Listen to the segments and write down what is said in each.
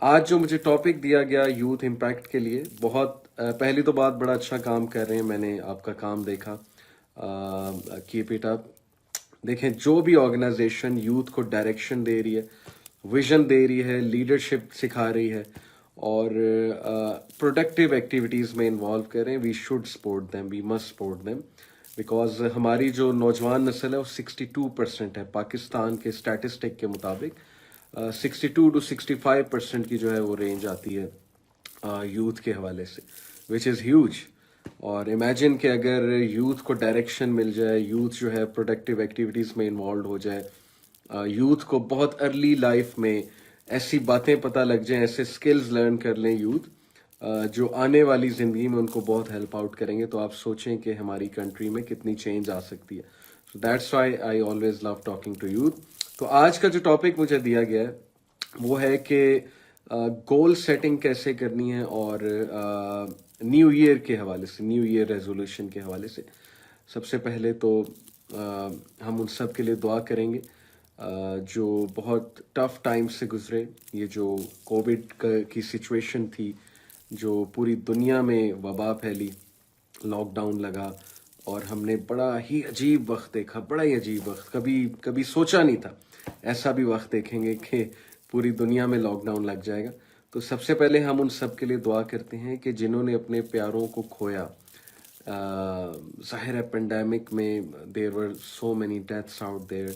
आज जो मुझे टॉपिक दिया गया यूथ इम्पैक्ट के लिए, बहुत पहली तो बात, बड़ा अच्छा काम कर रहे हैं। मैंने आपका काम देखा, कीप इट अप। देखें, जो भी ऑर्गेनाइजेशन यूथ को डायरेक्शन दे रही है, विजन दे रही है, लीडरशिप सिखा रही है और प्रोडक्टिव एक्टिविटीज़ में इन्वॉल्व करें, we should support them, we must support them. Because हमारी जो नौजवान नस्ल है वो 62% है पाकिस्तान के स्टैटिस्टिक के मुताबिक। 62 to 65% की जो है वो रेंज आती है यूथ के हवाले से, विच इज़ ह्यूज। और इमेजिन कि अगर यूथ को डायरेक्शन मिल जाए, यूथ जो है प्रोडक्टिव एक्टिविटीज़ में इन्वॉल्व हो जाए, यूथ को बहुत अर्ली लाइफ में ऐसी बातें पता लग जाएं, ऐसे स्किल्स लर्न कर लें यूथ, जो आने वाली ज़िंदगी में उनको बहुत हेल्प आउट करेंगे। तो आप सोचें कि हमारी कंट्री में कितनी चेंज आ सकती है। So that's why I always love talking to youth. तो आज का जो टॉपिक मुझे दिया गया है वो है कि गोल सेटिंग कैसे करनी है, और न्यू ईयर के हवाले से, न्यू ईयर रेजोल्यूशन के हवाले से। सबसे पहले तो हम उन सब के लिए दुआ करेंगे जो बहुत टफ टाइम से गुजरे। ये जो कोविड की सिचुएशन थी, जो पूरी दुनिया में वबा फैली, लॉकडाउन लगा और हमने बड़ा ही अजीब वक्त देखा, बड़ा ही अजीब वक्त। कभी कभी सोचा नहीं था ऐसा भी वक्त देखेंगे कि पूरी दुनिया में लॉकडाउन लग जाएगा। तो सबसे पहले हम उन सब के लिए दुआ करते हैं कि जिन्होंने अपने प्यारों को खोया। ज़ाहिर है पेंडेमिक में there were so many deaths out there,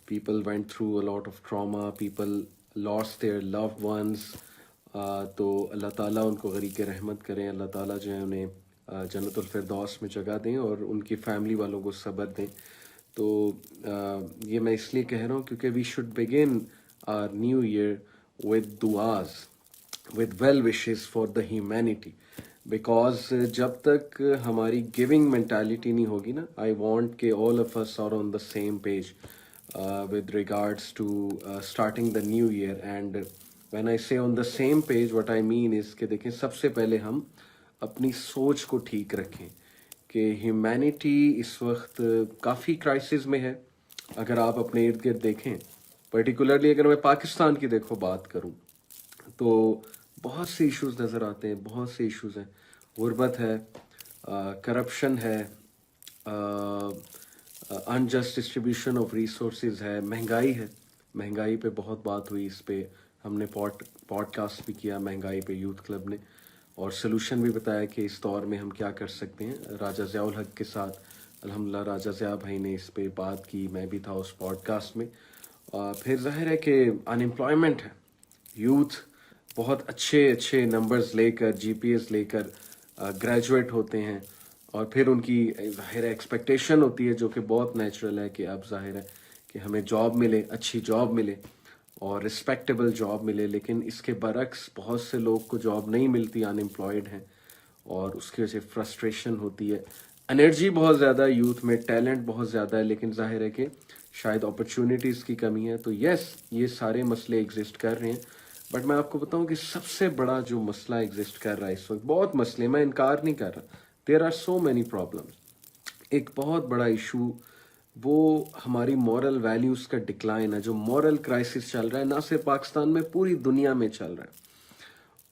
people went through a lot of trauma, people lost their loved ones. तो अल्लाह ताला उनको गरीक रहमत करें, अल्लाह ताला जो है उन्हें जन्नतुल फिरदौस में जगह दें और उनकी फैमिली वालों को सब्र दें। तो ये मैं इसलिए कह रहा हूँ क्योंकि we should begin our new year with दुआज, with well wishes for the humanity. Because जब तक हमारी गिविंग मेंटालिटी नहीं होगी ना, आई वांट के all of us are on the same page with regards to starting the new year. And when I say on the same page, what I mean is कि देखें, सबसे पहले हम अपनी सोच को ठीक रखें कि ह्यूमैनिटी इस वक्त काफ़ी क्राइसिस में है। अगर आप अपने इर्द गिर्द देखें, पर्टिकुलरली अगर मैं पाकिस्तान की देखो बात करूं, तो बहुत से इश्यूज नज़र आते हैं, बहुत से इश्यूज हैं। गुर्बत है, करप्शन है, अनजस्ट डिस्ट्रीब्यूशन ऑफ रिसोर्सेज है, महंगाई है। महंगाई पे बहुत बात हुई, इस पे हमने पॉडकास्ट भी किया महंगाई पे यूथ क्लब ने, और सलूशन भी बताया कि इस दौर में हम क्या कर सकते हैं। राजा ज़ियाउल हक के साथ अल्हम्दुलिल्लाह राजा ज़िया भाई ने इस पे बात की, मैं भी था उस पॉडकास्ट में। फिर जाहिर है कि अनएम्प्लॉयमेंट है, यूथ बहुत अच्छे अच्छे नंबर्स लेकर, जीपीएस लेकर ग्रेजुएट होते हैं और फिर उनकी जाहिर है एक्सपेक्टेशन होती है, जो कि बहुत नेचुरल है, कि अब जाहिर है कि हमें जॉब मिले, अच्छी जॉब मिले और रिस्पेक्टेबल जॉब मिले। लेकिन इसके बरक्स बहुत से लोग को जॉब नहीं मिलती, अनएम्प्लॉयड हैं, और उसकी वजह से फ्रस्ट्रेशन होती है। एनर्जी बहुत ज़्यादा है यूथ में, टैलेंट बहुत ज़्यादा है, लेकिन जाहिर है कि शायद अपॉर्चुनिटीज़ की कमी है। तो यस, ये सारे मसले एग्जिस्ट कर रहे हैं, बट मैं आपको बताऊं कि सबसे बड़ा जो मसला एग्जिस्ट कर रहा है इस वक्त, बहुत मसले, मैं इनकार नहीं कर रहा, there are so many problems. एक बहुत बड़ा इशू वो हमारी मॉरल वैल्यूज़ का डिक्लाइन है, जो मॉरल क्राइसिस चल रहा है, ना सिर्फ पाकिस्तान में, पूरी दुनिया में चल रहा है।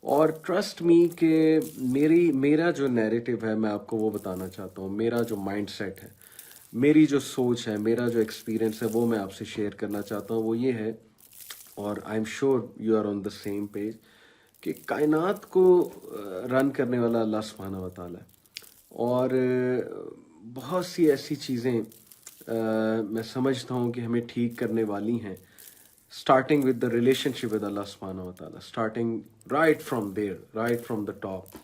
और ट्रस्ट मी कि मेरा जो नैरेटिव है, मैं आपको वो बताना चाहता हूँ। मेरा जो माइंड सेट है, मेरी जो सोच है, मेरा जो एक्सपीरियंस है, वो मैं आपसे शेयर करना चाहता हूँ। वो ये है, और I am sure you are on the same page, कि कायनात को रन करने वाला अल्लाह सुब्हानहू व तआला है। और बहुत सी ऐसी चीज़ें मैं समझता हूँ कि हमें ठीक करने वाली हैं, starting with the relationship with Allah subhanahu wa ta'ala, starting right from there, right from the top.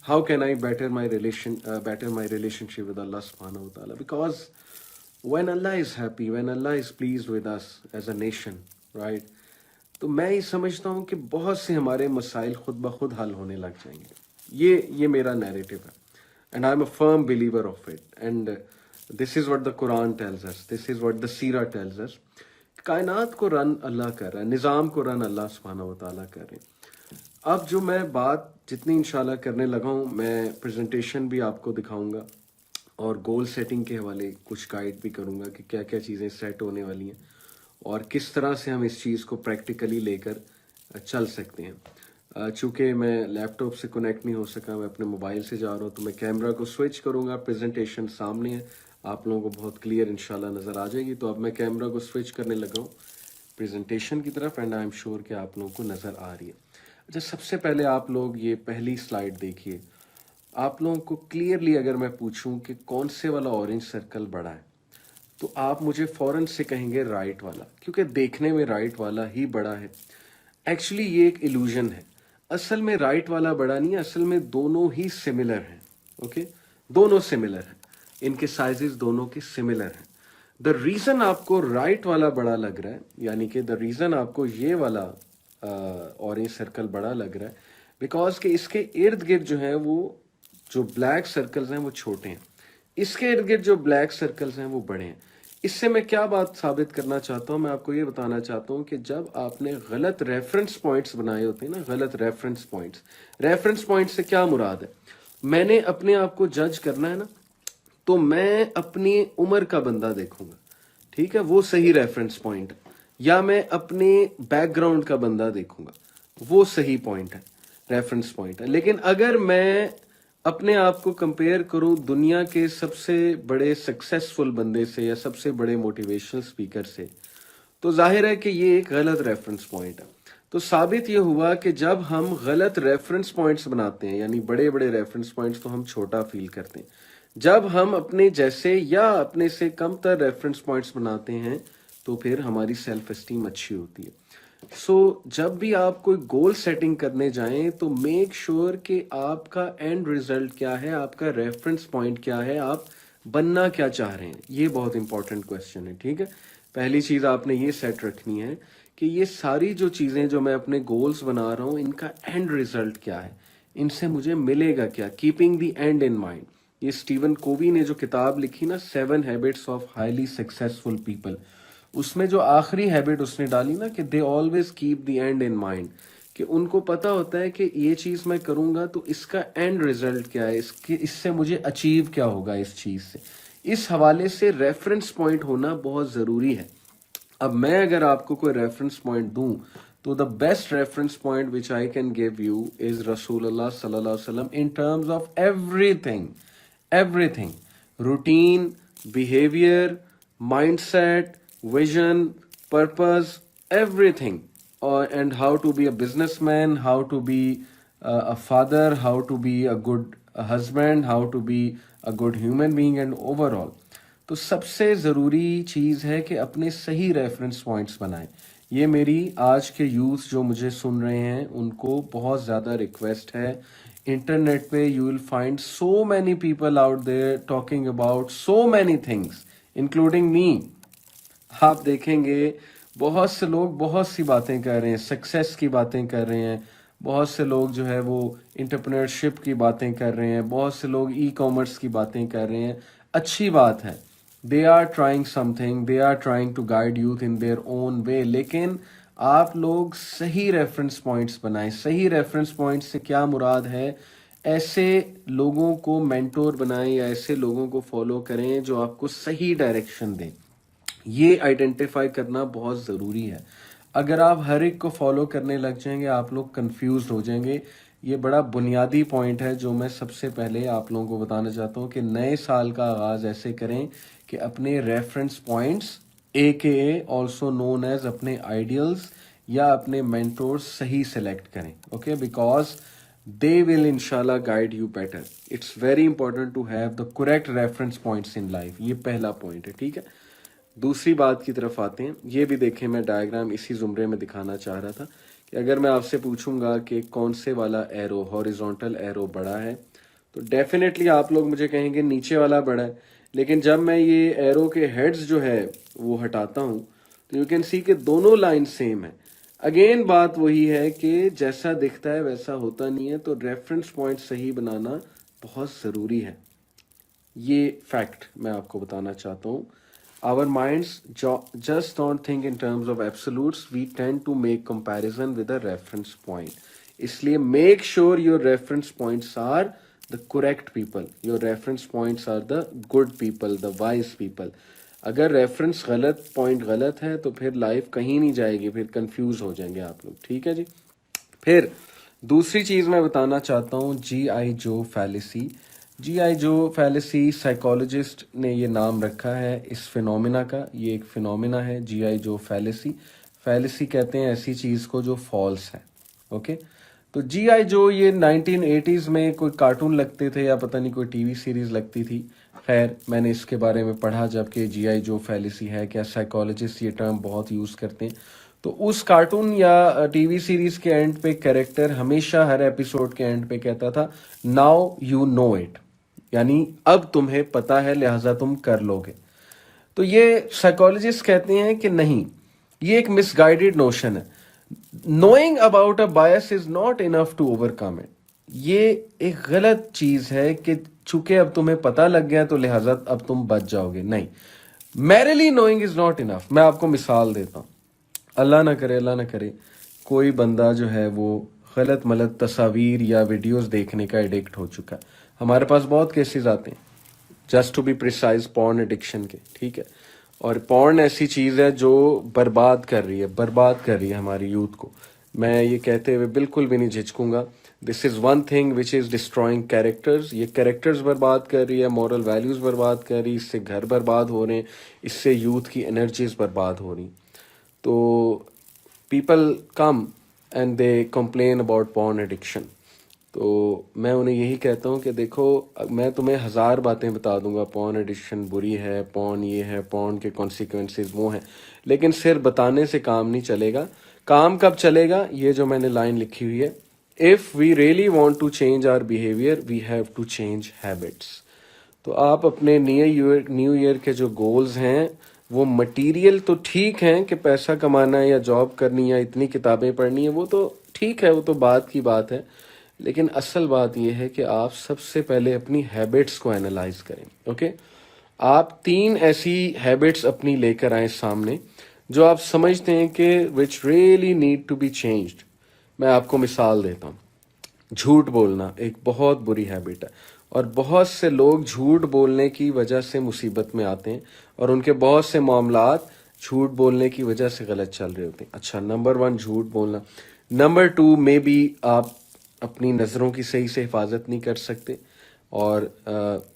How can I better my relationship with Allah subhanahu wa ta'ala? Because when Allah is happy, when Allah is pleased with us as a nation, right, तो मैं ये समझता हूँ कि बहुत से हमारे मसाइल खुद ब खुद हल होने लग जाएंगे। ये मेरा नैरेटिव है, and I am a firm believer of it, and this is what the Quran tells us, this is what the Sira tells us. कायनात को रन अल्लाह कर रहा है, निज़ाम को रन अल्लाह सुब्हानहू व तआला कर रहे हैं। अब जो मैं बात जितनी इंशाल्लाह करने लगा हूँ, मैं प्रेजेंटेशन भी आपको दिखाऊंगा और गोल सेटिंग के हवाले कुछ गाइड भी करूँगा कि क्या क्या चीज़ें सेट होने वाली हैं और किस तरह से हम इस चीज़ को प्रैक्टिकली लेकर चल सकते हैं। चूँकि मैं लैपटॉप से कनेक्ट नहीं हो सका, मैं अपने मोबाइल से जा रहा हूँ, तो मैं कैमरा को स्विच करूँगा। प्रेजेंटेशन सामने है, आप लोगों को बहुत क्लियर इंशाल्लाह नज़र आ जाएगी। तो अब मैं कैमरा को स्विच करने लगा हूँ प्रेजेंटेशन की तरफ, एंड आई एम श्योर कि आप लोगों को नज़र आ रही है। अच्छा, सबसे पहले आप लोग ये पहली स्लाइड देखिए। आप लोगों को क्लियरली अगर मैं पूछूं कि कौन से वाला ऑरेंज सर्कल बड़ा है, तो आप मुझे फौरन से कहेंगे राइट वाला, क्योंकि देखने में राइट वाला ही बड़ा है। एक्चुअली ये एक इल्यूजन है। असल में राइट वाला बड़ा नहीं है, असल में दोनों ही सिमिलर हैं। ओके, दोनों सिमिलर हैं, इनके साइजेस दोनों के सिमिलर हैं। द रीजन आपको राइट वाला बड़ा लग रहा है, यानी कि द रीजन आपको ये वाला ऑरेंज सर्कल बड़ा लग रहा है, बिकॉज के इसके इर्द गिर्द जो है वो जो ब्लैक सर्कल्स हैं वो छोटे हैं, इसके इर्द गिर्द जो ब्लैक सर्कल्स हैं वो बड़े हैं। इससे मैं क्या बात साबित करना चाहता हूँ, मैं आपको ये बताना चाहता हूँ कि जब आपने गलत रेफरेंस पॉइंट्स बनाए होते हैं ना, गलत रेफरेंस पॉइंट्स से क्या मुराद है, मैंने अपने आप को जज करना है ना, तो मैं अपनी उम्र का बंदा देखूंगा, ठीक है, वो सही रेफरेंस पॉइंट है। या मैं अपने बैकग्राउंड का बंदा देखूंगा, वो सही पॉइंट है, रेफरेंस पॉइंट है। लेकिन अगर मैं अपने आप को कंपेयर करूं दुनिया के सबसे बड़े सक्सेसफुल बंदे से या सबसे बड़े मोटिवेशनल स्पीकर से, तो जाहिर है कि ये एक गलत रेफरेंस पॉइंट है। तो साबित ये हुआ कि जब हम गलत रेफरेंस पॉइंट्स बनाते हैं, यानी बड़े बड़े रेफरेंस पॉइंट्स, तो हम छोटा फील करते हैं। जब हम अपने जैसे या अपने से कमतर रेफरेंस पॉइंट्स बनाते हैं, तो फिर हमारी सेल्फ एस्टीम अच्छी होती है। जब भी आप कोई गोल सेटिंग करने जाएं, तो मेक श्योर कि आपका एंड रिजल्ट क्या है, आपका रेफरेंस पॉइंट क्या है, आप बनना क्या चाह रहे हैं, ये बहुत इंपॉर्टेंट क्वेश्चन है। ठीक है, पहली चीज आपने ये सेट रखनी है कि ये सारी जो चीजें जो मैं अपने गोल्स बना रहा हूँ, इनका एंड रिजल्ट क्या है, इनसे मुझे मिलेगा क्या, keeping the and in mind. ये स्टीवन कोवी ने जो किताब लिखी ना, 7 habits of highly successful people, उसमें जो आखिरी हैबिट उसने डाली ना कि they always keep the and in mind, कि उनको पता होता है कि ये चीज मैं करूंगा तो इसका एंड रिजल्ट क्या है, इससे मुझे अचीव क्या होगा इस चीज से। इस हवाले से रेफरेंस पॉइंट होना बहुत जरूरी है। अब मैं अगर आपको कोई रेफरेंस पॉइंट दूं, तो the best reference point which I can give you is रसूलुल्लाह सल्लल्लाहु अलैहि वसल्लम in terms of everything, routine, behavior, mindset, vision, purpose, everything. And how to be a businessman, how to be a father, how to be a good husband, how to be a good human being and overall. तो सबसे ज़रूरी चीज़ है कि अपने सही reference points बनाएं। ये मेरी आज के यूथ जो मुझे सुन रहे हैं उनको बहुत ज़्यादा रिक्वेस्ट है। इंटरनेट पे you will find so many people out there talking about so many things including me. आप देखेंगे बहुत से लोग बहुत सी बातें कर रहे हैं, सक्सेस की बातें कर रहे हैं, बहुत से लोग जो है वो एंटरप्रेन्योरशिप की बातें कर रहे हैं, बहुत से लोग ई कॉमर्स की बातें कर रहे हैं। अच्छी बात है, they are trying something, they are trying to guide youth in their own way, लेकिन आप लोग सही रेफरेंस पॉइंट्स बनाएं। सही रेफरेंस पॉइंट्स से क्या मुराद है, ऐसे लोगों को मेंटोर बनाएं या ऐसे लोगों को फॉलो करें जो आपको सही डायरेक्शन दें। ये आइडेंटिफाई करना बहुत ज़रूरी है। अगर आप हर एक को फॉलो करने लग जाएंगे, आप लोग कंफ्यूज हो जाएंगे। ये बड़ा बुनियादी पॉइंट है जो मैं सबसे पहले आप लोगों को बताना चाहता हूँ कि नए साल का आगाज़ ऐसे करें कि अपने reference points AKA also known as अपने आइडियल्स या अपने मेंटोर्स सही सेलेक्ट करें। ओके, बिकॉज दे विल इंशाल्लाह guide you better. It's very important to have the correct reference points in life. ये पहला पॉइंट है। ठीक है, दूसरी बात की तरफ आते हैं। ये भी देखें, मैं डायग्राम इसी जुमरे में दिखाना चाह रहा था कि अगर मैं आपसे पूछूंगा कि कौन से वाला एरो, हॉरिजॉन्टल एरो बड़ा है, तो डेफिनेटली आप लोग मुझे कहेंगे नीचे वाला बड़ा है। लेकिन जब मैं ये एरो के हेड्स जो है वो हटाता हूँ, तो यू कैन सी कि दोनों लाइन सेम है। अगेन बात वही है कि जैसा दिखता है वैसा होता नहीं है, तो रेफरेंस पॉइंट सही बनाना बहुत ज़रूरी है। ये फैक्ट मैं आपको बताना चाहता हूँ। Our minds just don't think in terms of absolutes. We tend to make comparison with a reference point. इसलिए make sure your reference points are the correct people. Your reference points are the good people, the wise people. अगर reference गलत point गलत है तो फिर life कहीं नहीं जाएगी, फिर कंफ्यूज हो जाएंगे आप लोग। ठीक है जी। फिर दूसरी चीज़ मैं बताना चाहता हूँ G.I. जो फैलेसी। G.I. जो फैलेसी साइकोलॉजिस्ट ने ये नाम रखा है इस फिनोमिना का, ये एक फिनोमिना है G.I. जो फैलेसी। फैलेसी कहते हैं ऐसी चीज़ को जो फॉल्स है। ओके, तो G.I. जो ये 1980s में कोई कार्टून लगते थे या पता नहीं कोई टीवी सीरीज लगती थी। खैर मैंने इसके बारे में पढ़ा जबकि G.I. जो फैलेसी है, क्या साइकोलॉजिस्ट ये टर्म बहुत यूज़ करते हैं। तो उस कार्टून या टीवी सीरीज के एंड पे कैरेक्टर हमेशा हर एपिसोड के एंड पे कहता था नाउ यू नो इट, यानी अब तुम्हें पता है लिहाजा तुम कर लोगे। तो ये साइकोलॉजिस्ट कहते हैं कि नहीं, ये एक मिसगाइडेड नोशन है। Knowing about a bias is not enough to overcome it. ये एक गलत चीज है कि चूंकि अब तुम्हें पता लग गया तो लिहाजा अब तुम बच जाओगे, नहीं। Merrily knowing is not enough. मैं आपको मिसाल देता हूं, अल्लाह ना करे कोई बंदा जो है वो गलत मलत तस्वीर या वीडियोस देखने का एडिक्ट हो चुका है। हमारे पास बहुत केसेस आते हैं, just to be precise porn addiction के, ठीक है। और पॉर्न ऐसी चीज़ है जो बर्बाद कर रही है हमारी यूथ को। मैं ये कहते हुए बिल्कुल भी नहीं झिझकूंगा, this is one thing which is destroying characters. ये कैरेक्टर्स बर्बाद कर रही है, मॉरल वैल्यूज़ बर्बाद कर रही है, इससे घर बर्बाद हो रहे हैं, इससे यूथ की एनर्जीज बर्बाद हो रही। तो people come and they complain about porn addiction. तो मैं उन्हें यही कहता हूँ कि देखो, मैं तुम्हें 1000 बातें बता दूंगा, पॉर्न एडिक्शन बुरी है, पॉर्न ये है, पॉर्न के कॉन्सिक्वेंसेस वो हैं, लेकिन सिर्फ बताने से काम नहीं चलेगा। काम कब चलेगा, ये जो मैंने लाइन लिखी हुई है, if we really want to change our behaviour we have to change habits. तो आप अपने न्यू ईयर के जो गोल्स हैं वो मटेरियल तो ठीक हैं कि पैसा कमाना है या जॉब करनी या इतनी किताबें पढ़नी है, वो तो ठीक है, वो तो बात की बात है। लेकिन असल बात यह है कि आप सबसे पहले अपनी हैबिट्स को एनालाइज करें। ओके, आप 3 ऐसी हैबिट्स अपनी लेकर आए सामने जो आप समझते हैं कि which really need to be changed. मैं आपको मिसाल देता हूँ। झूठ बोलना एक बहुत बुरी हैबिट है और बहुत से लोग झूठ बोलने की वजह से मुसीबत में आते हैं और उनके बहुत से मामलात झूठ बोलने की वजह से गलत चल रहे होते हैं। अच्छा, नंबर 1 झूठ बोलना। नंबर 2 मे बी आप अपनी नज़रों की सही से हिफाजत नहीं कर सकते, और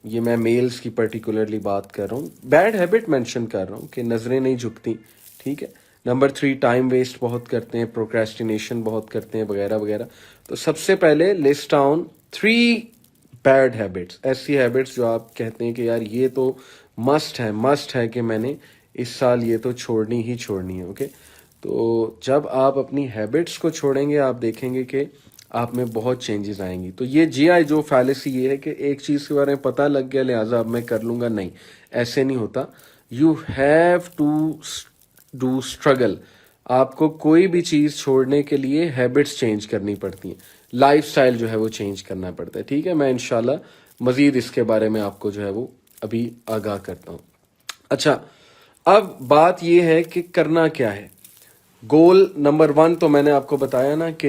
ये मैं मेल्स की पर्टिकुलरली बात कर रहा हूँ, बैड हैबिट मेंशन कर रहा हूँ कि नज़रें नहीं झुकती, ठीक है। नंबर 3 टाइम वेस्ट बहुत करते हैं, प्रोक्रेस्टिनेशन बहुत करते हैं, वगैरह वगैरह। तो सबसे पहले लिस्ट डाउन 3 बैड हैबिट्स, ऐसी हैबिट्स जो आप कहते हैं कि यार ये तो मस्ट है कि मैंने इस साल ये तो छोड़नी ही छोड़नी है। ओके, तो जब आप अपनी हैबिट्स को छोड़ेंगे आप देखेंगे कि आप में बहुत चेंजेस आएंगी। तो ये G.I. जो फैलेसी ये है कि एक चीज़ के बारे में पता लग गया लिहाजा अब मैं कर लूँगा, नहीं, ऐसे नहीं होता। You have to do struggle. आपको कोई भी चीज़ छोड़ने के लिए हैबिट्स चेंज करनी पड़ती हैं, लाइफस्टाइल जो है वो चेंज करना पड़ता है, ठीक है। मैं इंशाल्लाह मज़ीद इसके बारे में आपको जो है वो अभी आगाह करता हूँ। अच्छा, अब बात ये है कि करना क्या है। गोल नंबर 1 तो मैंने आपको बताया ना कि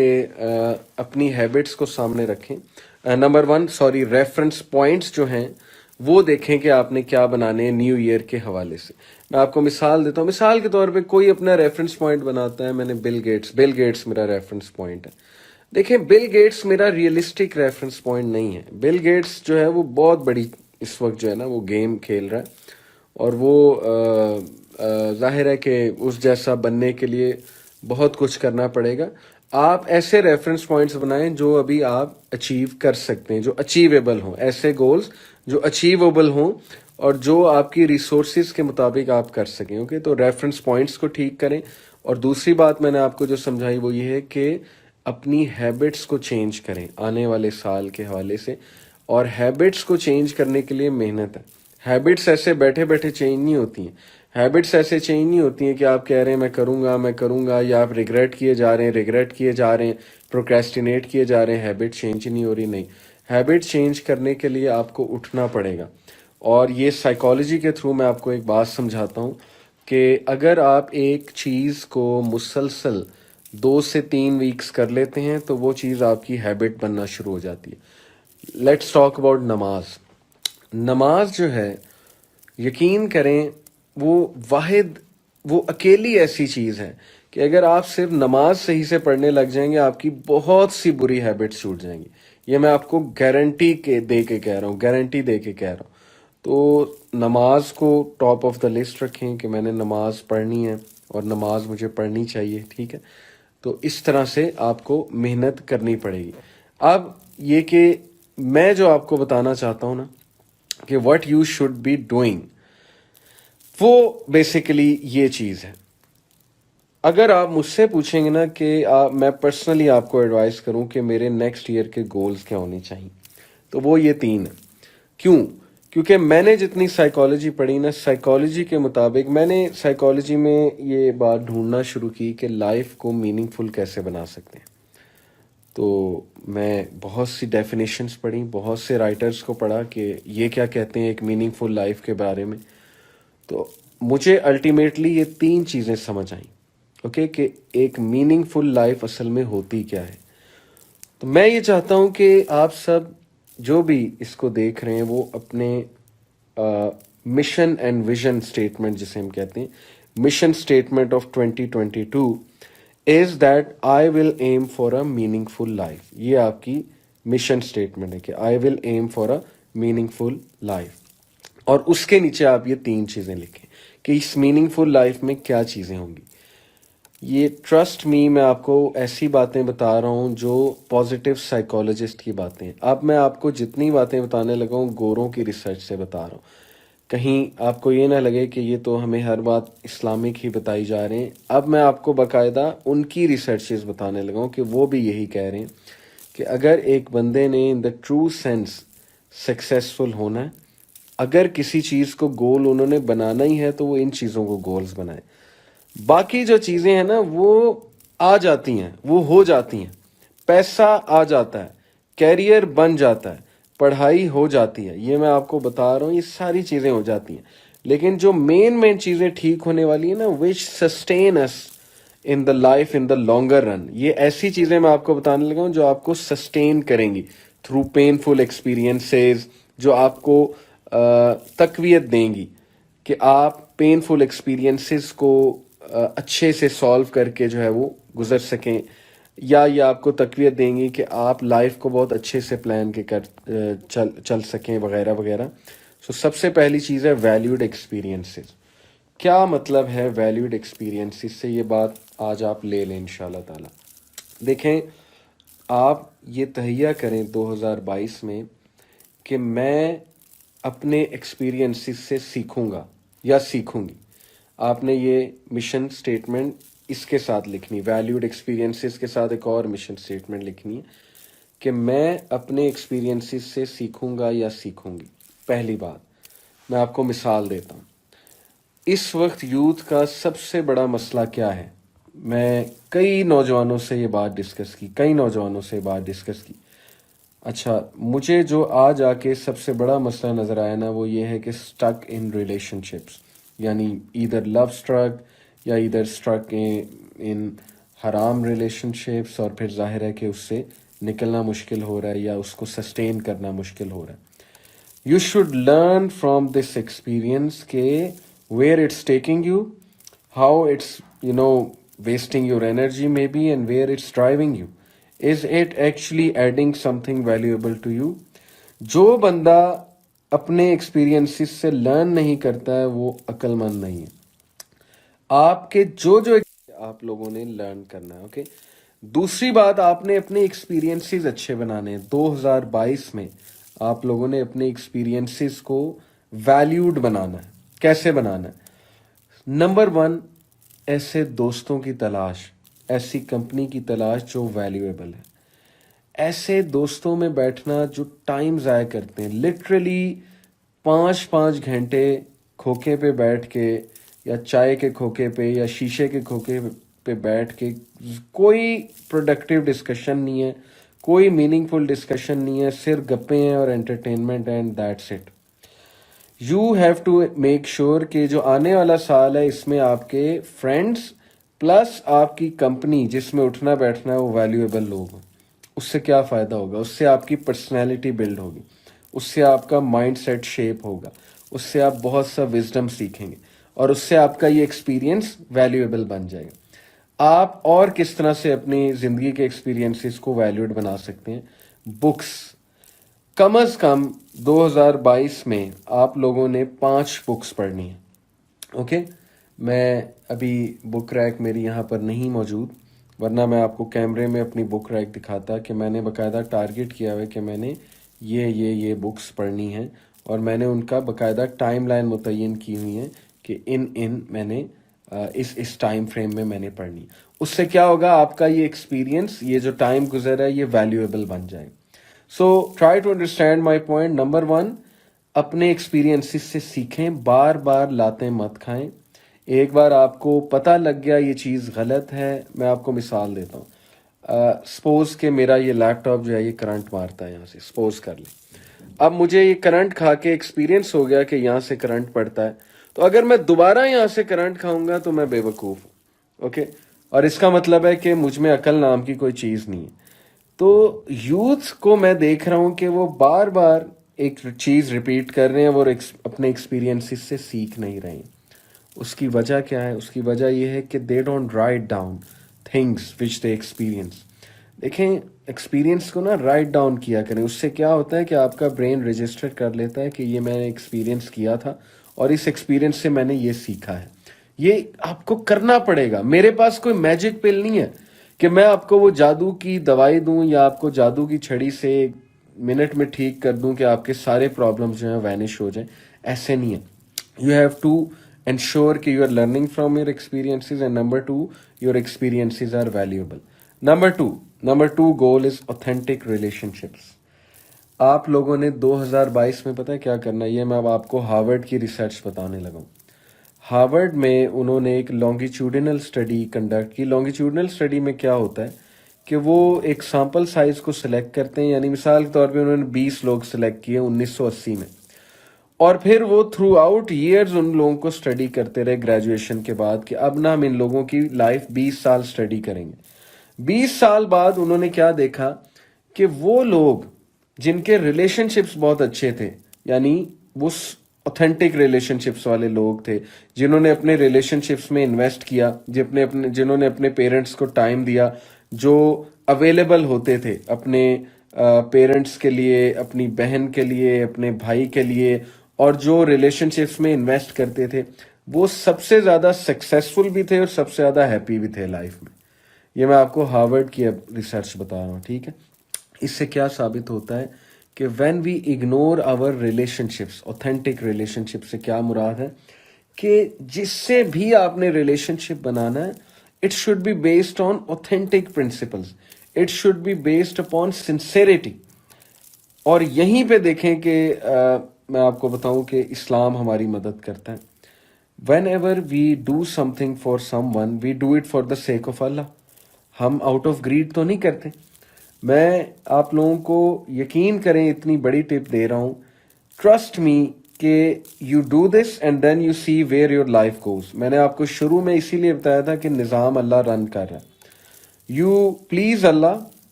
अपनी हैबिट्स को सामने रखें। नंबर 1 सॉरी रेफरेंस पॉइंट्स जो हैं वो देखें कि आपने क्या बनाने हैं न्यू ईयर के हवाले से। मैं आपको मिसाल देता हूँ, मिसाल के तौर पे कोई अपना रेफरेंस पॉइंट बनाता है, मैंने बिल गेट्स मेरा रेफरेंस पॉइंट है। देखिए, बिल गेट्स मेरा रियलिस्टिक रेफरेंस पॉइंट नहीं है। बिल गेट्स जो है वो बहुत बड़ी इस वक्त जो है ना वो गेम खेल रहा है और वो जाहिर है कि उस जैसा बनने के लिए बहुत कुछ करना पड़ेगा। आप ऐसे रेफरेंस पॉइंट्स बनाएं जो अभी आप अचीव कर सकते हैं, जो अचीवेबल हों, ऐसे गोल्स जो अचीवेबल हों और जो आपकी रिसोर्सेज के मुताबिक आप कर सकें। ओके, तो रेफरेंस पॉइंट्स को ठीक करें। और दूसरी बात मैंने आपको जो समझाई वो ये है कि अपनी हैबिट्स को चेंज करें आने वाले साल के हवाले से। और हैबिट्स को चेंज करने के लिए मेहनत है। हैबिट्स ऐसे बैठे बैठे चेंज नहीं होती हैं। हैबिट्स ऐसे चेंज नहीं होती हैं कि आप कह रहे हैं मैं करूंगा, या आप रिग्रेट किए जा रहे हैं, प्रोक्रेस्टिनेट किए जा रहे हैं, हैबिट चेंज नहीं हो रही। नहीं, हैबिट चेंज करने के लिए आपको उठना पड़ेगा। और ये साइकोलॉजी के थ्रू मैं आपको एक बात समझाता हूँ कि अगर आप एक चीज़ को मुसलसल 2 से 3 वीक्स कर लेते हैं तो वो चीज़ आपकी हैबिट बनना शुरू हो जाती है। लेट्स टॉक अबाउट नमाज। नमाज जो है, यकीन करें, वो अकेली ऐसी चीज़ है کہ اگر آپ صرف نماز صحیح سے پڑھنے لگ جائیں گے آپ کی بہت سی بری ہیبٹس چھوٹ جائیں گی. یہ میں آپ کو گارنٹی دے کے کہہ رہا ہوں, گارنٹی دے کے کہہ رہا ہوں. تو نماز کو ٹاپ آف دا لسٹ رکھیں کہ میں نے نماز پڑھنی ہے اور نماز مجھے پڑھنی چاہیے, ٹھیک ہے. تو اس طرح سے آپ کو محنت کرنی پڑے گی. اب یہ کہ میں جو آپ کو بتانا چاہتا ہوں نا کہ what you should be doing, وہ بیسیکلی یہ چیز ہے. اگر آپ مجھ سے پوچھیں گے نا کہ میں پرسنلی آپ کو ایڈوائز کروں کہ میرے نیکسٹ ایئر کے گولز کیا ہونے چاہیے, تو وہ یہ 3 ہیں. کیوں؟ کیونکہ میں نے جتنی سائیکالوجی پڑھی نا, سائیکالوجی کے مطابق میں نے سائیکالوجی میں یہ بات ڈھونڈنا شروع کی کہ لائف کو میننگ فل کیسے بنا سکتے ہیں. تو میں بہت سی ڈیفینیشنز پڑھی, بہت سے رائٹرز کو پڑھا کہ یہ کیا کہتے ہیں ایک میننگ فل لائف کے بارے میں. تو مجھے الٹیمیٹلی یہ 3 چیزیں سمجھ آئیں, اوکے, کہ ایک میننگ فل لائف اصل میں ہوتی کیا ہے. تو میں یہ چاہتا ہوں کہ آپ سب جو بھی اس کو دیکھ رہے ہیں وہ اپنے مشن اینڈ ویژن اسٹیٹمنٹ جسے ہم کہتے ہیں, mission statement of 2022 is that I will aim for a meaningful life. یہ آپ کی مشن اسٹیٹمنٹ ہے کہ I will aim for a meaningful life. اور اس کے نیچے آپ یہ 3 چیزیں لکھیں کہ اس میننگ فل لائف میں کیا چیزیں ہوں گی. یہ ٹرسٹ می, میں آپ کو ایسی باتیں بتا رہا ہوں جو پازیٹیو سائیکالوجسٹ کی باتیں ہیں. اب میں آپ کو جتنی باتیں بتانے لگا ہوں گوروں کی ریسرچ سے بتا رہا ہوں. کہیں آپ کو یہ نہ لگے کہ یہ تو ہمیں ہر بات اسلامک ہی بتائی جا رہے ہیں. اب میں آپ کو باقاعدہ ان کی ریسرچز بتانے لگا ہوں کہ وہ بھی یہی کہہ رہے ہیں کہ اگر ایک بندے نے ان دا ٹرو سینس سکسیسفل ہونا ہے, اگر کسی چیز کو گول انہوں نے بنانا ہی ہے تو وہ ان چیزوں کو گولز بنائے. باقی جو چیزیں ہیں نا وہ آ جاتی ہیں, وہ ہو جاتی ہیں. پیسہ آ جاتا ہے, کیریئر بن جاتا ہے, پڑھائی ہو جاتی ہے, یہ میں آپ کو بتا رہا ہوں, یہ ساری چیزیں ہو جاتی ہیں. لیکن جو مین چیزیں ٹھیک ہونے والی ہیں نا, which sustain us in the life in the longer run, یہ ایسی چیزیں میں آپ کو بتانے لگا ہوں جو آپ کو سسٹین کریں گی تھرو پینفل ایکسپیرینسز, جو آپ کو تقویت دیں گی کہ آپ پینفل ایکسپیرینسز کو اچھے سے سالو کر کے جو ہے وہ گزر سکیں, یا یہ آپ کو تقویت دیں گی کہ آپ لائف کو بہت اچھے سے پلان کے چل سکیں وغیرہ وغیرہ. سو سب سے پہلی چیز ہے ویلیوڈ ایکسپیرینسز. کیا مطلب ہے ویلیوڈ ایکسپیرینسز سے, یہ بات آج آپ لے لیں انشاءاللہ تعالی. دیکھیں, آپ یہ تہیہ کریں 2022 میں کہ میں اپنے ایکسپیرینسز سے سیکھوں گا یا سیکھوں گی. آپ نے یہ مشن سٹیٹمنٹ اس کے ساتھ لکھنی, ویلیوڈ ایکسپیرینسز کے ساتھ ایک اور مشن سٹیٹمنٹ لکھنی ہے کہ میں اپنے ایکسپیرینسز سے سیکھوں گا یا سیکھوں گی. پہلی بات, میں آپ کو مثال دیتا ہوں. اس وقت یوتھ کا سب سے بڑا مسئلہ کیا ہے؟ میں کئی نوجوانوں سے یہ بات ڈسکس کی. اچھا, مجھے جو آج آ کے سب سے بڑا مسئلہ نظر آیا نا وہ یہ ہے کہ اسٹک ان ریلیشن شپس, یعنی ایدر لو اسٹرک یا ایدر اسٹرک ان حرام ریلیشن شپس, اور پھر ظاہر ہے کہ اس سے نکلنا مشکل ہو رہا ہے یا اس کو سسٹین کرنا مشکل ہو رہا ہے. You should learn from this experience کہ where it's taking you, how it's wasting your energy maybe, and where it's driving you. Is it actually adding something valuable to you? جو بندہ اپنے experiences سے learn نہیں کرتا ہے وہ عقل مند نہیں ہے. آپ کے جو آپ لوگوں نے لرن کرنا ہے, اوکے. دوسری بات, آپ نے اپنے ایکسپیرینسز اچھے بنانے ہیں. 2022 میں آپ لوگوں نے اپنے ایکسپیرینسز کو ویلیوڈ بنانا ہے. کیسے بنانا ہے؟ نمبر 1, ایسے دوستوں کی تلاش, ایسی کمپنی کی تلاش جو ویلیویبل ہے. ایسے دوستوں میں بیٹھنا جو ٹائم ضائع کرتے ہیں, لٹرلی 5 گھنٹے کھوکے پہ بیٹھ کے یا چائے کے کھوکے پہ یا شیشے کے کھوکے پہ بیٹھ کے کوئی پروڈکٹیو ڈسکشن نہیں ہے, کوئی میننگ فل ڈسکشن نہیں ہے, صرف گپیں ہیں اور entertainment and that's it. You have to make sure کہ جو آنے والا سال ہے اس میں آپ کے فرینڈس پلس آپ کی کمپنی جس میں اٹھنا بیٹھنا ہے وہ ویلیویبل لوگ ہوں. اس سے کیا فائدہ ہوگا؟ اس سے آپ کی پرسنالٹی بلڈ ہوگی, اس سے آپ کا مائنڈ سیٹ شیپ ہوگا, اس سے آپ بہت سا وزڈم سیکھیں گے, اور اس سے آپ کا یہ ایکسپیرینس ویلیویبل بن جائے گا. آپ اور کس طرح سے اپنی زندگی کے ایکسپیرینسز کو ویلیوڈ بنا سکتے ہیں. بکس کم از کم 2022 میں آپ لوگوں نے 5 بکس پڑھنی ہیں. اوکے, میں ابھی بک ریک میری یہاں پر نہیں موجود, ورنہ میں آپ کو کیمرے میں اپنی بک ریک دکھاتا کہ میں نے باقاعدہ ٹارگٹ کیا ہوا ہے کہ میں نے یہ بکس پڑھنی ہیں, اور میں نے ان کا باقاعدہ ٹائم لائن متعین کی ہوئی ہے کہ میں نے اس ٹائم فریم میں نے پڑھنی. اس سے کیا ہوگا, آپ کا یہ ایکسپیرینس, یہ جو ٹائم گزرا ہے, یہ ویلیویبل بن جائے. So try to understand my point. Number 1, اپنے ایکسپیرینسز سے سیکھیں, بار بار لاتیں مت کھائیں. ایک بار آپ کو پتہ لگ گیا یہ چیز غلط ہے, میں آپ کو مثال دیتا ہوں. سپوز کہ میرا یہ لیپ ٹاپ جو ہے یہ کرنٹ مارتا ہے یہاں سے, سپوز کر لیں. اب مجھے یہ کرنٹ کھا کے ایکسپیرینس ہو گیا کہ یہاں سے کرنٹ پڑتا ہے, تو اگر میں دوبارہ یہاں سے کرنٹ کھاؤں گا تو میں بے وقوف ہوں. اوکے, اور اس کا مطلب ہے کہ مجھ میں عقل نام کی کوئی چیز نہیں ہے. تو یوتھ کو میں دیکھ رہا ہوں کہ وہ بار بار ایک چیز ریپیٹ کر رہے ہیں اور اپنے ایکسپیرینسز سے سیکھ نہیں رہے ہیں. اس کی وجہ کیا ہے؟ اس کی وجہ یہ ہے کہ they don't write down things which they experience. دیکھیں, ایکسپیرینس کو نا رائٹ ڈاؤن کیا کریں. اس سے کیا ہوتا ہے کہ آپ کا برین رجسٹر کر لیتا ہے کہ یہ میں نے ایکسپیرینس کیا تھا اور اس ایکسپیرینس سے میں نے یہ سیکھا ہے. یہ آپ کو کرنا پڑے گا. میرے پاس کوئی میجک پل نہیں ہے کہ میں آپ کو وہ جادو کی دوائی دوں یا آپ کو جادو کی چھڑی سے منٹ میں ٹھیک کر دوں کہ آپ کے سارے پرابلمس جو ہیں وینش ہو جائیں. ایسے نہیں ہے. یو ہیو ٹو انشور کہ you are learning from your experiences, and number 2, your experiences are valuable. Number 2 goal is authentic relationships. آپ لوگوں نے 2022 میں پتہ ہے کیا کرنا ہے؟ یہ میں اب آپ کو ہارورڈ کی ریسرچ بتانے لگا ہوں. ہارورڈ میں انہوں نے ایک لانگیچیوڈنل اسٹڈی کنڈکٹ کی. لانگیچیوڈنل اسٹڈی میں کیا ہوتا ہے کہ وہ ایک سیمپل سائز کو سلیکٹ کرتے ہیں, یعنی مثال کے طور پہ انہوں نے 20 لوگ سلیکٹ کیے 1980 میں, اور پھر وہ تھرو آؤٹ ایئرز ان لوگوں کو اسٹڈی کرتے رہے گریجویشن کے بعد کہ اب نا ہم ان لوگوں کی لائف 20 سال اسٹڈی کریں گے. 20 سال بعد انہوں نے کیا دیکھا کہ وہ لوگ جن کے ریلیشن شپس بہت اچھے تھے, یعنی وہ اوتھینٹک ریلیشن شپس والے لوگ تھے, جنہوں نے اپنے ریلیشن شپس میں انویسٹ کیا, جنہوں نے اپنے پیرنٹس کو ٹائم دیا, جو اویلیبل ہوتے تھے اپنے پیرنٹس کے لیے, اپنی بہن کے لیے, اپنے بھائی کے لیے, اور جو ریلیشن شپس میں انویسٹ کرتے تھے, وہ سب سے زیادہ سکسیسفل بھی تھے اور سب سے زیادہ ہیپی بھی تھے لائف میں. یہ میں آپ کو ہارورڈ کی ریسرچ بتا رہا ہوں, ٹھیک ہے. اس سے کیا ثابت ہوتا ہے کہ when we ignore our relationships, authentic relationship سے کیا مراد ہے کہ جس سے بھی آپ نے ریلیشن شپ بنانا ہے, it should be based on authentic principles, it should be based upon sincerity. اور یہیں پہ دیکھیں کہ میں آپ کو بتاؤں کہ اسلام ہماری مدد کرتا ہے. Whenever we do something for someone, we do it for the sake of Allah. ہم آؤٹ آف گریڈ تو نہیں کرتے. میں آپ لوگوں کو یقین کریں اتنی بڑی ٹپ دے رہا ہوں, ٹرسٹ می, کہ you do this and then you see where your life goes. میں نے آپ کو شروع میں اسی لیے بتایا تھا کہ نظام اللہ رن کر رہا ہے. You please Allah,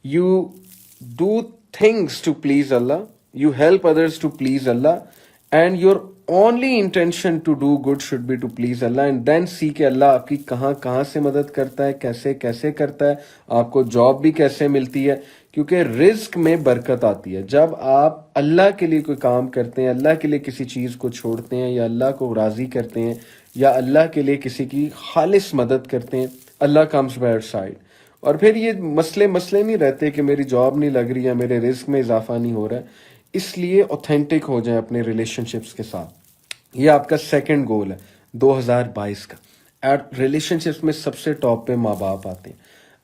you do things to please Allah, you help others to please Allah, and your only intention to do good should be to please Allah, and then see کہ اللہ آپ کی کہاں سے مدد کرتا ہے, کیسے کرتا ہے, آپ کو جاب بھی کیسے ملتی ہے, کیونکہ رزق میں برکت آتی ہے جب آپ اللہ کے لیے کوئی کام کرتے ہیں, اللہ کے لیے کسی چیز کو چھوڑتے ہیں, یا اللہ کو راضی کرتے ہیں, یا اللہ کے لیے کسی کی خالص مدد کرتے ہیں. اللہ comes by your side. اور پھر یہ مسئلے نہیں رہتے کہ میری جاب نہیں لگ رہی یا میرے رزق میں اضافہ نہیں ہو رہا ہے. اس لیے اوتھینٹک ہو جائیں اپنے ریلیشن شپس کے ساتھ. یہ آپ کا سیکنڈ گول ہے 2022 کا. ریلیشن شپس میں سب سے ٹاپ پہ ماں باپ آتے ہیں.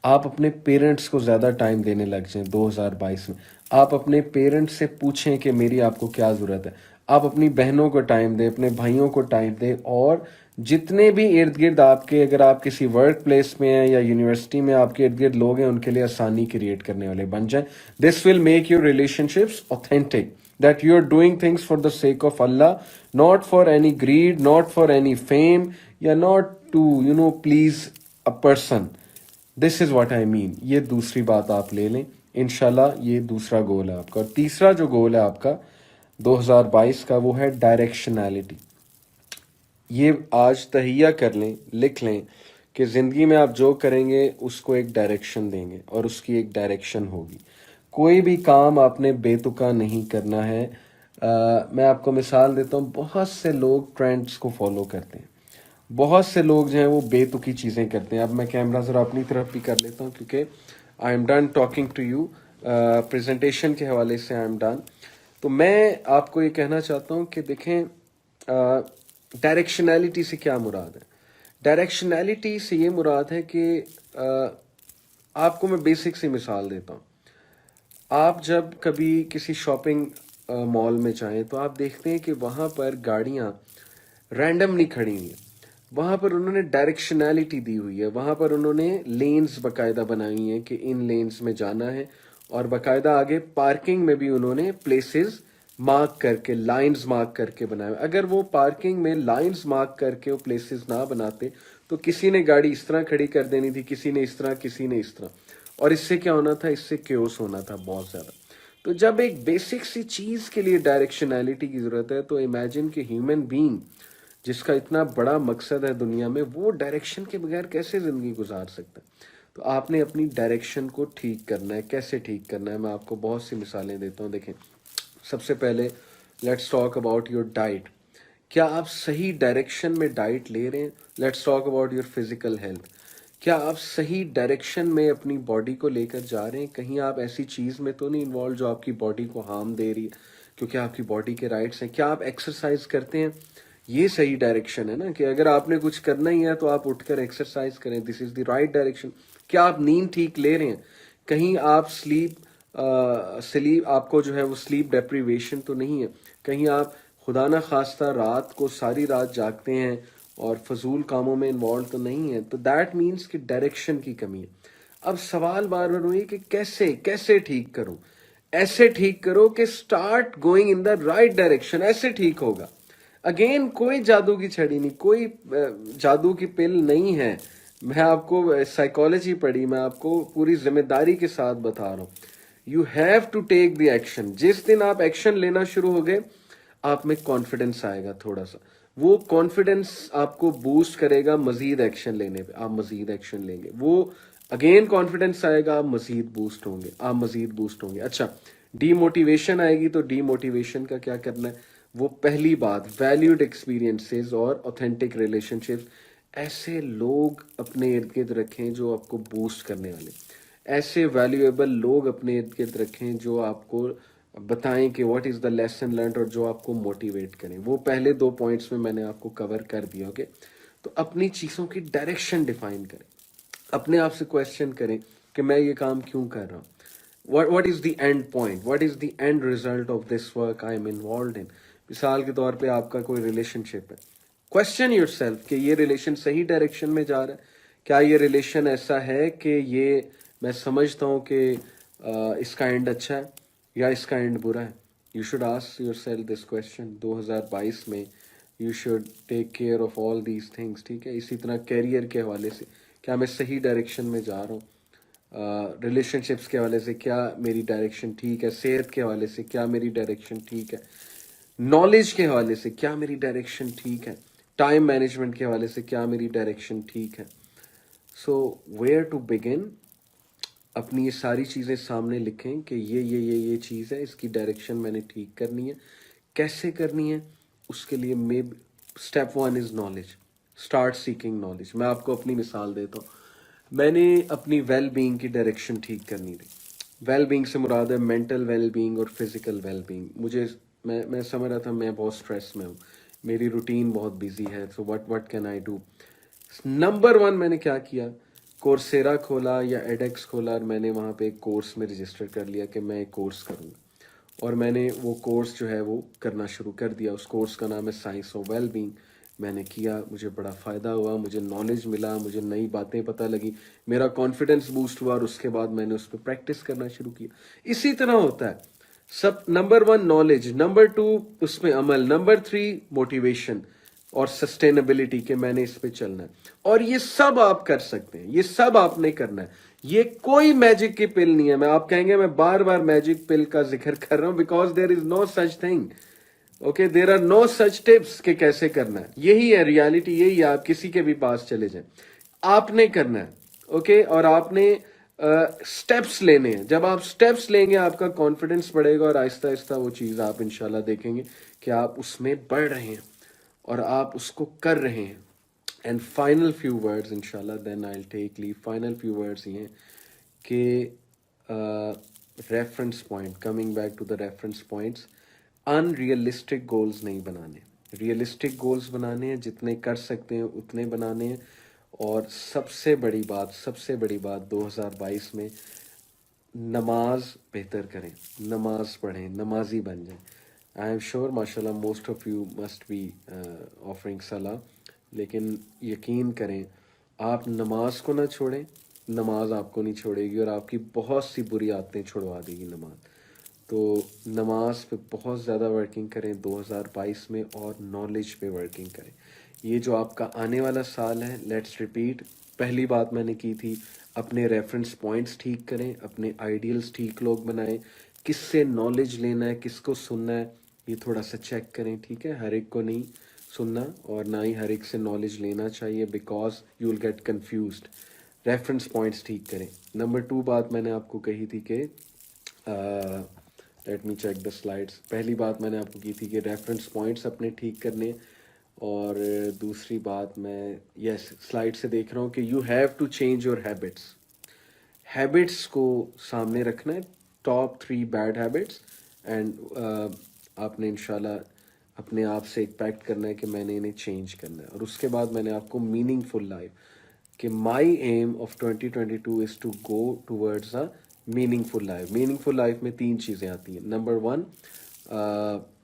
آپ اپنے پیرنٹس کو زیادہ ٹائم دینے لگ جائیں 2022 میں. آپ اپنے پیرنٹس سے پوچھیں کہ میری آپ کو کیا ضرورت ہے. آپ اپنی بہنوں کو ٹائم دیں, اپنے بھائیوں کو ٹائم دیں, اور جتنے بھی ارد گرد آپ کے, اگر آپ کسی ورک پلیس میں ہیں یا یونیورسٹی میں آپ کے ارد گرد لوگ ہیں, ان کے لیے آسانی کریٹ کرنے والے بن جائیں. This will make your relationships authentic, that you are doing things for the sake of Allah, not for any greed, not for any fame, یا not to please a person. This is what I mean. یہ دوسری بات آپ لے لیں انشاءاللہ. یہ دوسرا گول ہے آپ کا. اور تیسرا جو گول ہے آپ کا 2022 کا, وہ ہے ڈائریکشنالٹی. یہ آج تہیہ کر لیں, لکھ لیں کہ ज़िंदगी में आप जो करेंगे उसको एक डायरेक्शन देंगे और उसकी एक डायरेक्शन होगी। कोई भी काम आपने बेतुका नहीं करना है। मैं आपको मिसाल देता हूँ, बहुत से लोग ट्रेंड्स को फॉलो करते हैं, बहुत से लोग जो हैं वो बेतुकी चीज़ें करते हैं। अब मैं कैमरा ज़रा अपनी तरफ भी कर लेता हूँ क्योंकि I am done talking to you, presentation के हवाले से आई एम डन। तो मैं आपको ये कहना चाहता हूँ कि देखें, डायरेक्शनैलिटी से क्या मुराद है। डायरेक्शनैलिटी से ये मुराद है कि आपको मैं बेसिक सी मिसाल देता हूँ। आप जब कभी किसी शॉपिंग मॉल में जाएं तो आप देखते हैं कि वहाँ पर गाड़ियाँ रैंडम नहीं खड़ी हुई हैं, वहाँ पर उन्होंने डायरेक्शनैलिटी दी हुई है, वहाँ पर उन्होंने लेन्स बाकायदा बनाई हुई हैं कि इन लेन्स में जाना है, और बाकायदा आगे पार्किंग में भी उन्होंने प्लेसेस मार्क करके, लाइंस मार्क करके बनाए। अगर वो पार्किंग में लाइंस मार्क करके वो प्लेसेस ना बनाते तो किसी ने गाड़ी इस तरह खड़ी कर देनी थी, किसी ने इस तरह, किसी ने इस तरह, और इससे क्या होना था, इससे केओस होना था बहुत ज़्यादा। तो जब एक बेसिक सी चीज़ के लिए डायरेक्शनैलिटी की ज़रूरत है तो इमेजिन कि ह्यूमन बीइंग जिसका इतना बड़ा मकसद है दुनिया में, वो डायरेक्शन के बगैर कैसे ज़िंदगी गुजार सकता है। तो आपने अपनी डायरेक्शन को ठीक करना है। कैसे ठीक करना है, मैं आपको बहुत सी मिसालें देता हूँ। देखें, सबसे पहले let's talk about your diet. क्या आप सही डायरेक्शन में डाइट ले रहे हैं? Let's talk about your physical health. क्या आप सही डायरेक्शन में अपनी बॉडी को लेकर जा रहे हैं? कहीं आप ऐसी चीज़ में तो नहीं इन्वॉल्व जो आपकी बॉडी को हार्म दे रही है, क्योंकि आपकी बॉडी के राइट्स हैं। क्या आप एक्सरसाइज करते हैं? ये सही डायरेक्शन है ना, कि अगर आपने कुछ करना ही है तो आप उठकर एक्सरसाइज करें, this is the right direction. क्या आप नींद ठीक ले रहे हैं? कहीं आप स्लीप आपको जो है वो स्लीप डेप्रीवेशन तो नहीं है? कहीं आप खुदा ना खास्ता रात को सारी रात जागते हैं और फजूल कामों में इन्वॉल्व तो नहीं है? तो दैट मीन्स कि डायरेक्शन की कमी है। अब सवाल बार बार हुई कि कैसे कैसे ठीक करूं। ऐसे ठीक करो कि start going in the right direction, ऐसे ठीक होगा। अगेन, कोई जादू की छड़ी नहीं, कोई जादू की पिल नहीं है। मैं आपको साइकोलॉजी पढ़ी, मैं आपको पूरी जिम्मेदारी के साथ बता रहा हूँ। You have to take the action. जिस दिन आप एक्शन लेना शुरू हो गए, आप में कॉन्फिडेंस आएगा थोड़ा सा। वो कॉन्फिडेंस आपको बूस्ट करेगा मजीद एक्शन लेने पे, आप मजीद एक्शन लेंगे। वो अगेन कॉन्फिडेंस आएगा, आप मजीद बूस्ट होंगे, आप मजीद बूस्ट होंगे। अच्छा, डीमोटिवेशन आएगी तो डीमोटिवेशन का क्या करना है? वो पहली बात, वैल्यूड एक्सपीरियंसेस और ऑथेंटिक रिलेशनशिप्स। ऐसे लोग अपने इर्द गिर्द रखें जो आपको बूस्ट करने वाले, ऐसे वैल्यूएबल लोग अपने इर्द गिर्द रखें जो आपको बताएं कि what is the lesson learn, और जो आपको मोटिवेट करें। वो पहले 2 पॉइंट्स में मैंने आपको कवर कर दिया। ओके, तो अपनी चीज़ों की डायरेक्शन डिफाइन करें, अपने आप से क्वेश्चन करें कि मैं ये काम क्यों कर रहा हूँ। what is the end point, what is the end result of this work I am involved in। मिसाल के तौर पे आपका कोई रिलेशनशिप है, क्वेश्चन योरसेल्फ कि ये रिलेशन सही डायरेक्शन में जा रहा है? क्या ये रिलेशन ऐसा है कि ये मैं समझता हूँ कि इसका एंड अच्छा है या इसका एंड बुरा है? You should ask yourself this question. 2022 में you should take care of all these things, ठीक है। इसी तरह कैरियर के हवाले से, क्या मैं सही डायरेक्शन में जा रहा हूँ? रिलेशनशिप्स के हवाले से क्या मेरी डायरेक्शन ठीक है? सेहत के हवाले से क्या मेरी डायरेक्शन ठीक है? नॉलेज के हवाले से क्या मेरी डायरेक्शन ठीक है? टाइम मैनेजमेंट के हवाले से क्या मेरी डायरेक्शन ठीक है? So where to begin? अपनी ये सारी चीज़ें सामने लिखें कि ये चीज़ है, इसकी डायरेक्शन मैंने ठीक करनी है। कैसे करनी है? उसके लिए मे step 1 is knowledge. Start seeking knowledge. मैं आपको अपनी मिसाल देता हूँ। मैंने अपनी वेल बीइंग की डायरेक्शन ठीक करनी थी। वेल बीइंग से मुराद है मेंटल वेल बीइंग और फिजिकल वेल बीइंग। मुझे मैं समझ रहा था मैं बहुत स्ट्रेस में हूँ, मेरी रूटीन बहुत बिजी है, so what can I do. Number 1 मैंने क्या किया, कोर्सेरा खोला या एडेक्स खोला और मैंने वहाँ पे एक कोर्स में रजिस्टर कर लिया कि मैं एक कोर्स करूँगा, और मैंने वो कोर्स जो है वो करना शुरू कर दिया। उस कोर्स का नाम है साइंस ऑफ वेल बीइंग। मैंने किया, मुझे बड़ा फ़ायदा हुआ, मुझे नॉलेज मिला, मुझे नई बातें पता लगी, मेरा कॉन्फिडेंस बूस्ट हुआ, और उसके बाद मैंने उस पर प्रैक्टिस करना शुरू किया। इसी तरह होता है सब। नंबर 1 नॉलेज, नंबर 2 उसमें अमल, नंबर 3 मोटिवेशन और सस्टेनेबिलिटी के मैंने इस पे चलना है। और ये सब आप कर सकते हैं, ये सब आपने करना है। ये कोई मैजिक की पिल नहीं है। मैं आप कहेंगे मैं बार बार मैजिक पिल का जिक्र कर रहा हूं, because there is no such thing. Okay, there are no such tips कि कैसे करना है। यही है रियलिटी, यही है। आप किसी के भी पास चले जाएं, आपने करना है, ओके। और आपने स्टेप्स लेने हैं। जब आप स्टेप्स लेंगे आपका कॉन्फिडेंस बढ़ेगा और आहिस्ता आहिस्ता वो चीज़ आप इंशाल्लाह देखेंगे कि आप उसमें बढ़ रहे हैं और आप उसको कर रहे हैं। एंड फाइनल फ्यू वर्ड्स इंशाल्लाह, then I will take leave. Final few words ये हैं कि reference point, coming back to the reference points, unrealistic goals नहीं बनाने, रियलिस्टिक गोल्स बनाने हैं, जितने कर सकते हैं उतने बनाने हैं। और सबसे बड़ी बात, सबसे बड़ी बात 2022 में नमाज बेहतर करें, नमाज पढ़ें, नमाजी बन जाएं। आई एम श्योर माशाल्लाह most of you must be offering सलाह, लेकिन यकीन करें आप नमाज को ना छोड़ें, नमाज आपको नहीं छोड़ेगी और आपकी बहुत सी बुरी आदतें छुड़वा देगी नमाज। तो नमाज पे बहुत ज़्यादा वर्किंग करें 2022 में और नॉलेज पे वर्किंग करें। ये जो आपका आने वाला साल है, लेट्स रिपीट, पहली बात मैंने की थी, अपने रेफरेंस पॉइंट्स ठीक करें, अपने आइडियल्स ठीक लोग बनाएं, किससे नॉलेज लेना है, किसको सुनना है, ये थोड़ा सा चेक करें, ठीक है। हर एक को नहीं सुनना और ना ही हर एक से नॉलेज लेना चाहिए, because you will get confused. Reference points ठीक करें। नंबर 2 बात मैंने आपको कही थी कि let me check the slides. पहली बात मैंने आपको की थी कि रेफरेंस पॉइंट्स अपने ठीक करने, और दूसरी बात मैं यस स्लाइड से देख रहा हूँ कि you have to change your habits. Habits को सामने रखना है, टॉप 3 बैड हैबिट्स, एंड आपने इंशाल्लाह अपने आप से एक पैक्ट करना है कि मैंने इन्हें चेंज करना है। और उसके बाद मैंने आपको मीनिंगफुल लाइफ, कि my aim of 2022 is to go towards a meaningful life. Meaningful life में 3 चीज़ें आती हैं। Number 1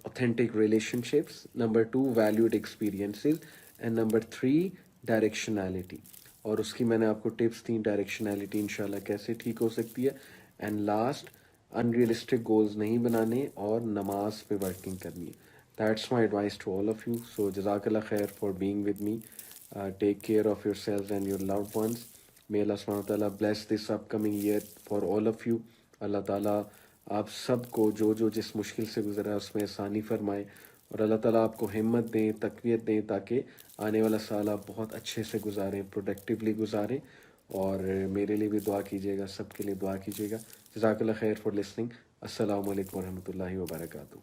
authentic relationships, number 2 valued experiences, and number 3 directionality. और उसकी मैंने आपको टिप्स दी, डायरेक्शनैलिटी इंशाल्लाह कैसे ठीक हो सकती है। एंड लास्ट, अनरियलिस्टिक गोल्स नहीं बनाने और नमाज पे वर्किंग करनी है। That's my advice to all of you. So जज़ाकल्लाह खैर for being with me. Take care of yourselves and your loved ones. May Allah subhanahu wa ta'ala bless this upcoming year for all of you. अल्लाह ताला आप सबको जो जो जिस मुश्किल से गुजरा है उसमें आसानी फरमाए, और अल्लाह ताला आपको हिम्मत दें, तक़वियत दें, ताकि आने वाला साल आप बहुत अच्छे से गुजारें, प्रोडक्टिवली गुजारें। और मेरे लिए भी दुआ कीजिएगा, सबके लिए दुआ कीजिएगा। जज़ाकल्लाह खैर फॉर लिसनिंग। अस्सलामु अलैकुम वरहमतुल्लाहि वबरकातुहू।